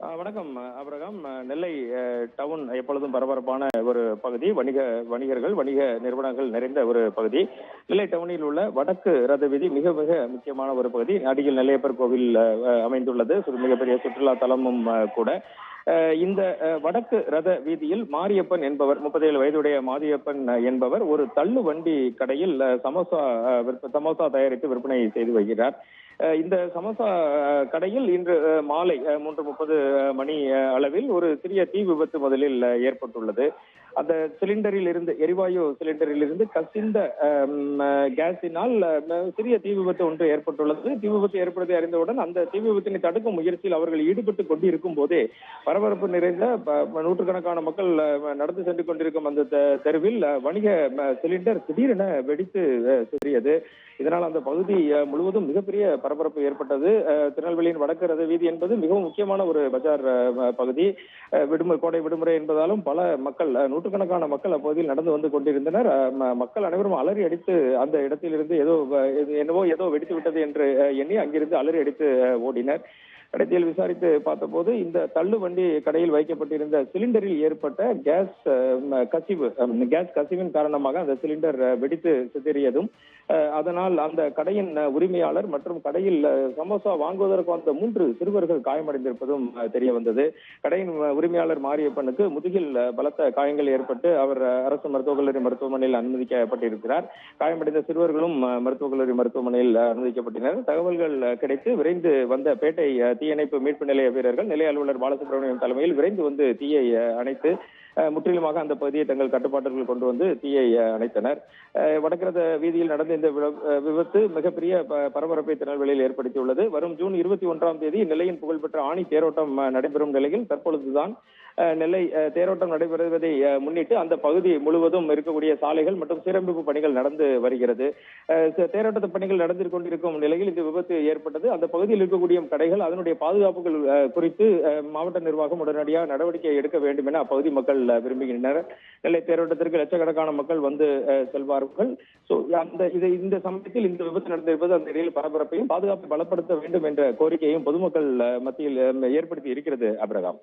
வணக்கம் அபிரகாம். நெல்லை டவுன் எப்பொழுதும் பரபரப்பான ஒரு பகுதி. வணிகர்கள், வணிக நிறுவனங்கள் நிறைந்த ஒரு பகுதி. நெல்லை டவுனில் உள்ள வடக்கு ரத வீதி மிக மிக முக்கியமான ஒரு பகுதி. அடியில் நெல்லையப்பர் கோவில் அமைந்துள்ளது. மிகப்பெரிய சுற்றுலா தலமும் கூட. இந்த வடக்கு ரத வீதியில் மாரியப்பன் என்பவர், 37 வயதுடைய மாரியப்பன் என்பவர் ஒரு தள்ளு வண்டி கடையில் சமோசா தயாரித்து விற்பனை செய்து வருகிறார். இந்த சமோசா கடையில் இன்று மாலை 3:30 மணி அளவில் ஒரு சிறிய தீ விபத்து முதலில் ஏற்பட்டுள்ளது. அந்த சிலிண்டரில் இருந்து, எரிவாயு சிலிண்டரில் இருந்து கசிந்த கேஸினால் சிறிய தீ விபத்து ஒன்று ஏற்பட்டுள்ளது. தீ விபத்து ஏற்படுவதை அறிந்தவுடன் அந்த தீ விபத்தினை தடுக்கும் முயற்சியில் அவர்கள் ஈடுபட்டு கொண்டிருக்கும் போதே பரபரப்பு நிறைந்த நூற்றுக்கணக்கான மக்கள் நடந்து சென்று கொண்டிருக்கும் அந்த தெருவில் வணிக சிலிண்டர் திடீரென வெடித்து சிறியது. இதனால் அந்த பகுதி முழுவதும் மிகப்பெரிய பரபரப்பு ஏற்பட்டது. திருநெல்வேலியின் வடக்கு ரத வீதி என்பது மிகவும் முக்கியமான ஒரு பஜார் பகுதி. கோடை விடுமுறை என்பதாலும் பல மக்கள், நூற்றுக்கணக்கான மக்கள் அப்பகுதியில் நடந்து வந்து கொண்டிருந்தனர். மக்கள் அனைவரும் அலறி அடித்து அந்த இடத்திலிருந்து ஏதோ வெடித்து விட்டது என்று எண்ணி அங்கிருந்து அலறி அடித்து ஓடினர். கடைசியில் விசாரித்து பார்த்தபோது இந்த தள்ளு வண்டி கடையில் வைக்கப்பட்டிருந்த சிலிண்டரில் ஏற்பட்ட கேஸ் கசிவின் காரணமாக அந்த சிலிண்டர் வெடித்து சிதறியதும், அதனால் அந்த கடையின் உரிமையாளர் மற்றும் கடையில் சமோசா வாங்குவதற்கு வந்த 3 சிறுவர்கள் காயமடைந்திருப்பதும் தெரிய வந்தது. கடையின் உரிமையாளர் மாரியப்பனுக்கு முதுகில் பலத்த காயங்கள் ஏற்பட்டு அவர் அரசு மருத்துவக் கல்லூரி மருத்துவமனையில் அனுமதிக்கப்பட்டிருக்கிறார். காயமடைந்த சிறுவர்களும் மருத்துவக் கல்லூரி மருத்துவமனையில் அனுமதிக்கப்பட்டனர். தகவல்கள் கிடைத்து விரைந்து வந்த பேட்டை தீயணைப்பு மீட்பு நிலைய வீரர்கள், நிலைய அலுவலர் பாலசுப்ரமணியம் தலைமையில் விரைந்து வந்து தீயை அணைத்து முற்றிலுமாக அந்த பகுதியை தங்கள் கட்டுப்பாட்டிற்குள் கொண்டு வந்து தீயை அணைத்தனர். வடக்கிரத வீதியில் நடந்த இந்த விபத்து மிகப்பெரிய பரபரப்பை திருநெல்வேலியில் ஏற்படுத்தியுள்ளது. வரும் ஜூன் 21ஆம் தேதி நெல்லையின் புகழ்பெற்ற ஆணி தேரோட்டம் நடைபெறும் நிலையில் தற்பொழுதுதான் நெல்லை தேரோட்டம் நடைபெறுவதை முன்னிட்டு அந்த பகுதி முழுவதும் இருக்கக்கூடிய சாலைகள் மற்றும் சீரமைப்பு பணிகள் நடந்து வருகிறது. தேரோட்ட பணிகள் நடந்து கொண்டிருக்கும் நிலையில் இந்த விபத்து ஏற்பட்டது. அந்த பகுதியில் இருக்கக்கூடிய கடைகள், அதனுடைய பாதுகாப்புகள் குறித்து மாவட்ட நிர்வாகம் உடனடியாக நடவடிக்கை எடுக்க வேண்டும் என அப்பகுதி மக்கள் விரும்புகின்றனர். நெல்லை தேரோட்டத்திற்கு லட்சக்கணக்கான மக்கள் வந்து செல்வார்கள். இந்த சமயத்தில் இந்த விபத்து நடந்திருப்பது அந்த இடையில் பரபரப்பையும் பாதுகாப்பை பலப்படுத்த வேண்டும் என்ற கோரிக்கையும் பொதுமக்கள் மத்தியில் ஏற்படுத்தி இருக்கிறது. அபிரகாம்.